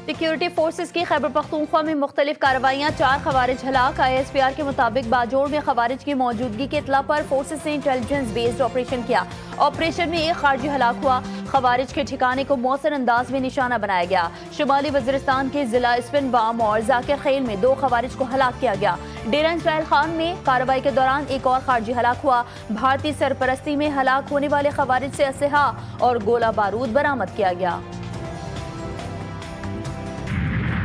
Security forces की खैबर पख्तूनख्वा में मुख्तलिफ कार्रवाइयाँ, 4 खवारिज हलाक। ISPR के मुताबिक बाजोड़ में खवारिज की मौजूदगी की इतला पर फोर्सेस ने इंटेलिजेंस बेस्ड ऑपरेशन किया। ऑपरेशन में एक खारजी हलाक हुआ। खवारिज के ठिकाने को मौसर अंदाज में निशाना बनाया गया। शुमाली वजीरिस्तान के जिला इस्पिनवाम और जाकिर खेल में 2 खवारिज को हलाक किया गया। डेरा इसराइल खान में कार्रवाई के दौरान एक और खारजी हलाक हुआ। भारतीय सरपरस्ती में हलाक होने वाले खवारिज से असलहा और गोला बारूद बरामद किया गया।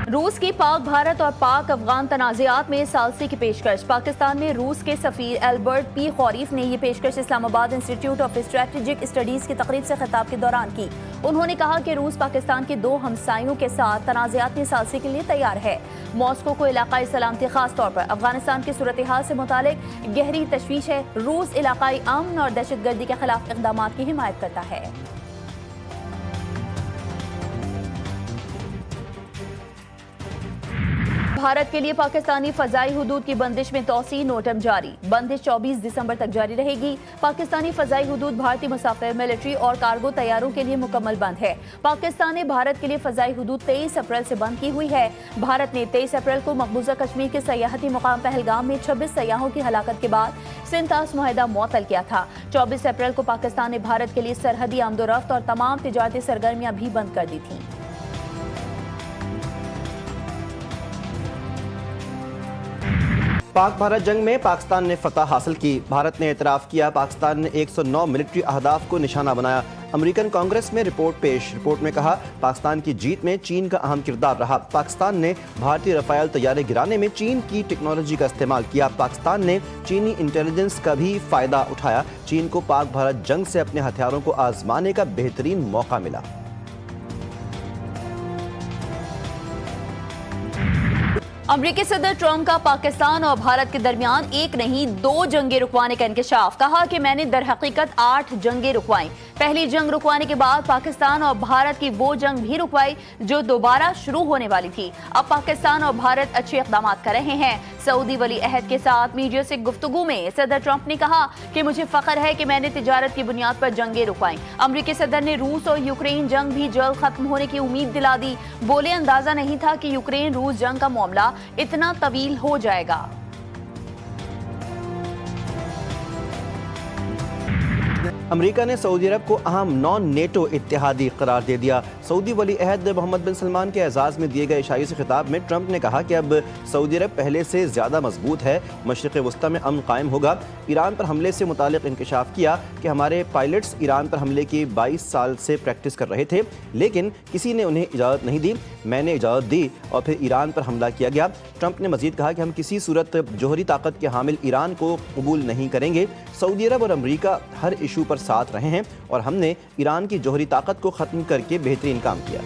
रूस की पाक भारत और पाक अफगान तनाज़ात में सालसी की पेशकश। पाकिस्तान में रूस के सफ़ीर एल्बर्ट पी खौरीफ ने यह पेशकश Islamabad institute of strategic studies की तकरीब से खिताब के दौरान की। उन्होंने कहा कि रूस पाकिस्तान के 2 हमसायों के साथ तनाज़ात में सालसी के लिए तैयार है। मॉस्को को इलाकाई सलामती खास तौर पर अफगानिस्तान की सूरत हाल से मुतालिक गहरी तशवीश है। रूस इलाकाई अमन और दहशतगर्दी के खिलाफ इक़दाम की हिमायत करता है। भारत के लिए पाकिस्तानी फजाई हुदूद की बंदिश में तौसी, नोटम जारी। बंदिश 24 दिसंबर तक जारी रहेगी। पाकिस्तानी फजाई हुदूद भारतीय मुसाफिर, मिलिट्री और कार्गो तैयारों के लिए मुकम्मल बंद है। पाकिस्तान ने भारत के लिए फजाई हुदूद 23 अप्रैल से बंद की हुई है। भारत ने 23 अप्रैल को मकबूजा कश्मीर के सयाहती मुकाम पहलगाम में 26 सयाहों की हलाकत के बाद सिंतास मुआहदा मुअत्तल किया था। 24 अप्रैल को पाकिस्तान ने भारत के लिए सरहदी आमदोरफ्त और तमाम तिजारती सरगर्मियां भी बंद कर दी थीं। पाक भारत जंग में पाकिस्तान ने फतह हासिल की। भारत ने एतराफ़ किया पाकिस्तान ने 109 मिलिट्री अहदाफ को निशाना बनाया। अमेरिकन कांग्रेस में रिपोर्ट पेश। रिपोर्ट में कहा पाकिस्तान की जीत में चीन का अहम किरदार रहा। पाकिस्तान ने भारतीय रफ़ायल तैयारे गिराने में चीन की टेक्नोलॉजी का इस्तेमाल किया। पाकिस्तान ने चीनी इंटेलिजेंस का भी फ़ायदा उठाया। चीन को पाक भारत जंग से अपने हथियारों को आजमाने का बेहतरीन मौका मिला। अमरीकी सदर ट्रंप का पाकिस्तान और भारत के दरमियान एक नहीं 2 जंगें रुकवाने का इंकशाफ। कहा कि मैंने दर हकीकत 8 जंगें रुकवाई। पहली जंग रुकवाने के बाद पाकिस्तान और भारत की वो जंग भी रुकवाई जो दोबारा शुरू होने वाली थी। अब पाकिस्तान और भारत अच्छे इक़दाम कर रहे हैं। सऊदी वली अहद के साथ मीडिया से गुफ्तगू में सदर ट्रंप ने कहा कि मुझे फ़ख्र है कि मैंने तिजारत की बुनियाद पर जंगें रुकवाई। अमरीकी सदर ने रूस और यूक्रेन जंग भी जल्द खत्म होने की उम्मीद दिला दी। बोले अंदाजा नहीं था कि यूक्रेन रूस जंग का मामला इतना तवील हो जाएगा। अमेरिका ने सऊदी अरब को अहम नॉन नेटो इत्तेहादी करार दे दिया। सऊदी वली अहद मोहम्मद बिन सलमान के एजाज़ में दिए गए इशाई से खिताब में ट्रंप ने कहा कि अब सऊदी अरब पहले से ज़्यादा मजबूत है। मशरिक़ वस्ता में अमन कायम होगा। ईरान पर हमले से मुतालिक इंकशाफ किया कि हमारे पायलट्स ईरान पर हमले की 22 साल से प्रैक्टिस कर रहे थे, लेकिन किसी ने उन्हें इजाज़त नहीं दी। मैंने इजाज़त दी और फिर ईरान पर हमला किया गया। ट्रंप ने मज़ीद कहा कि हम किसी सूरत जोहरी ताकत के हामिल ईरान को कबूल नहीं करेंगे। सऊदी अरब और अमरीका हर इशू पर साथ रहे हैं और हमने ईरान की जोहरी ताकत को ख़त्म करके बेहतरीन काम किया।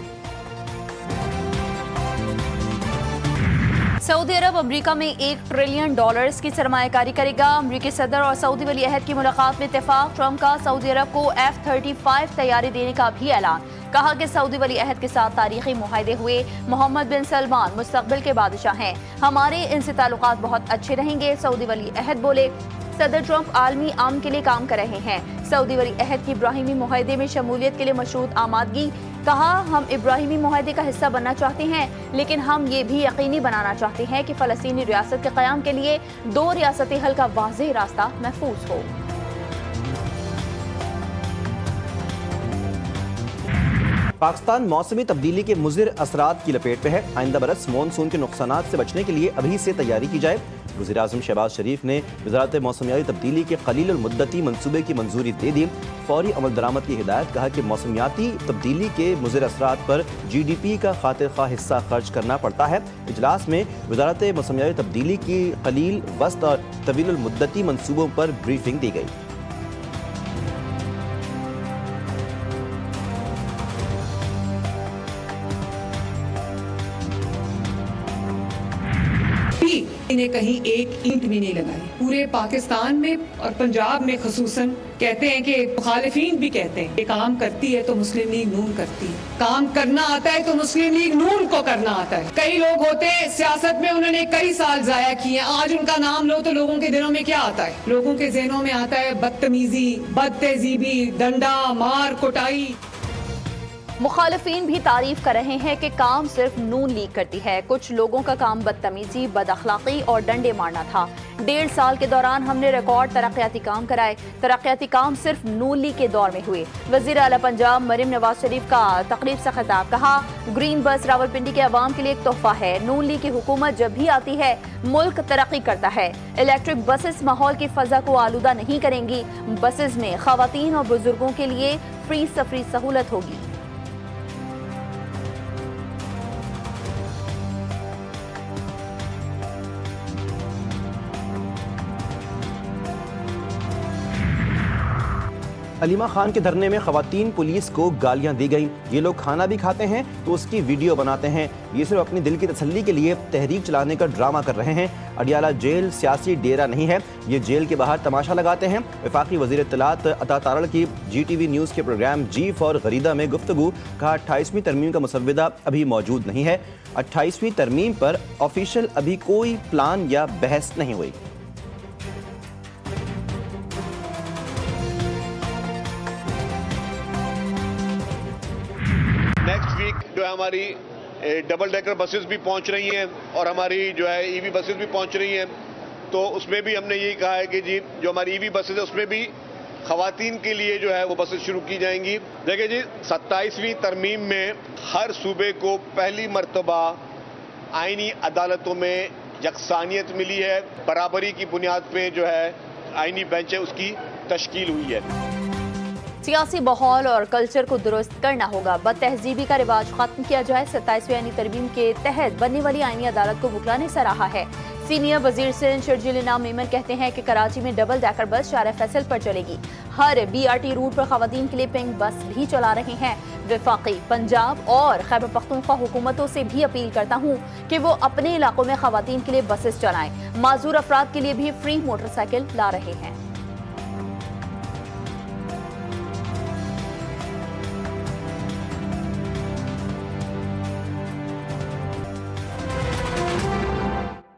सऊदी अरब अमेरिका में $1 ट्रिलियन की सरमायाकारी करेगा। अमेरिकी सदर और सऊदी वली अहद की मुलाकात में इत्तेफाक। ट्रंप का सऊदी अरब को F-35 तैयारी देने का भी ऐलान। कहा कि सऊदी वली अहद के साथ तारीखी मुआहदे हुए। मोहम्मद बिन सलमान मुस्तकबिल के बादशाह हैं। हमारे इनसे ताल्लुकात बहुत अच्छे रहेंगे। सऊदी वली अहद बोले सदर ट्रंप आलमी अमन के लिए काम कर रहे हैं। सऊदी वली अहद की इब्राहिमी मुआहदे में शमूलियत के लिए मशरूत आमादगी। कहा हम इब्राहिमी मुआहदे का हिस्सा बनना चाहते हैं, लेकिन हम ये भी यकीनी बनाना चाहते हैं कि फ़लस्तीनी रियासत के क़याम के लिए 2 रियासती हल का वाज़ेह रास्ता महफूज हो। पाकिस्तान मौसमी तब्दीली के मुज़िर असरात की लपेट में है। आइंदा बरस मानसून के नुकसानात से बचने के लिए अभी से तैयारी की जाए। वज़ीर-ए-आज़म शहबाज शरीफ ने वज़ारत मौसमियाती तब्दीली के क़लील मुद्दती मंसूबे की मंजूरी दे दी। फौरी अमल दरामद की हिदायत। कहा कि मौसमियाती तब्दीली के मुज़िर असरात पर GDP का खातिर ख़्वाह हिस्सा खर्च करना पड़ता है। इजलास में वज़ारत मौसमियाती तब्दीली की क़लील, वस्त और तवील मुद्दती मंसूबों पर ब्रीफिंग दी गई। इन्हें कहीं एक ईंट भी नहीं लगाई। पूरे पाकिस्तान में और पंजाब में खसूसन कहते हैं कि मुखालिफीन भी कहते हैं, ये काम करती है तो मुस्लिम लीग नून करती है। काम करना आता है तो मुस्लिम लीग नून को करना आता है। कई लोग होते हैं सियासत में, उन्होंने कई साल जाया किए, आज उनका नाम लो तो लोगों के दिलों में क्या आता है? लोगों के ज़हनों में आता है बदतमीजी, बदतहजीबी, डंडा मार कुटाई। مخالفین بھی تعریف کر رہے ہیں کہ کام صرف نون لیگ کرتی ہے. کچھ لوگوں کا کام بدتمیزی، بد اخلاقی اور ڈنڈے مارنا تھا. 1.5 سال کے دوران ہم نے ریکارڈ ترقیاتی کام کرائے. ترقیاتی کام صرف نون لیگ کے دور میں ہوئے. وزیر اعلیٰ پنجاب مریم نواز شریف کا تقریب سے خطاب. کہا گرین بس راولپنڈی کے عوام کے لیے ایک تحفہ ہے. نون لیگ کی حکومت جب بھی آتی ہے ملک ترقی کرتا ہے. الیکٹرک بسز ماحول کی فضا کو آلودہ نہیں کریں گی. بسز میں خواتین اور بزرگوں کے لیے فری سفری سہولت ہوگی. علیمہ خان کے دھرنے میں خواتین پولیس کو گالیاں دی گئیں. یہ لوگ کھانا بھی کھاتے ہیں تو اس کی ویڈیو بناتے ہیں. یہ صرف اپنی دل کی تسلی کے لیے تحریک چلانے کا ڈرامہ کر رہے ہیں. اڈیالہ جیل سیاسی ڈیرہ نہیں ہے. یہ جیل کے باہر تماشا لگاتے ہیں. وفاقی وزیر اطلاعات عطا تارڑ کی جی ٹی وی نیوز کے پروگرام جی فار غریدہ میں گفتگو. کہا 28ویں ترمیم کا مسودہ ابھی موجود نہیں ہے. 28ویں ترمیم پر آفیشیل ابھی کوئی پلان یا بحث نہیں ہوئی. نیکسٹ ویک جو ہے ہماری ڈبل ڈیکر بسز بھی پہنچ رہی ہیں اور ہماری جو ہے ای وی بسز بھی پہنچ رہی ہیں. تو اس میں بھی ہم نے یہی کہا ہے کہ جی جو ہماری ای وی بسز ہے اس میں بھی خواتین کے لیے جو ہے وہ بسز شروع کی جائیں گی. دیکھیں جی 27ویں ترمیم میں ہر صوبے کو پہلی مرتبہ آئینی عدالتوں میں یکسانیت ملی ہے. برابری کی بنیاد پہ جو ہے آئینی بینچ ہے اس کی تشکیل ہوئی ہے. سیاسی ماحول اور کلچر کو درست کرنا ہوگا. بد تہذیبی کا رواج ختم کیا جائے. 27ویں آئینی ترمیم کے تحت بننے والی آئینی عدالت کو بھگلا نہیں سراہا ہے. سینئر وزیر سندھ شرجیل انعام میمن کہتے ہیں کہ کراچی میں ڈبل ڈیکر بس شارع فیصل پر چلے گی. ہر بی آر ٹی روٹ پر خواتین کے لیے پنک بس بھی چلا رہے ہیں. وفاقی پنجاب اور خیبر پختونخوا حکومتوں سے بھی اپیل کرتا ہوں کہ وہ اپنے علاقوں میں خواتین کے لیے بسز چلائیں. معذور افراد کے لیے بھی فری موٹر سائیکل لا رہے ہیں.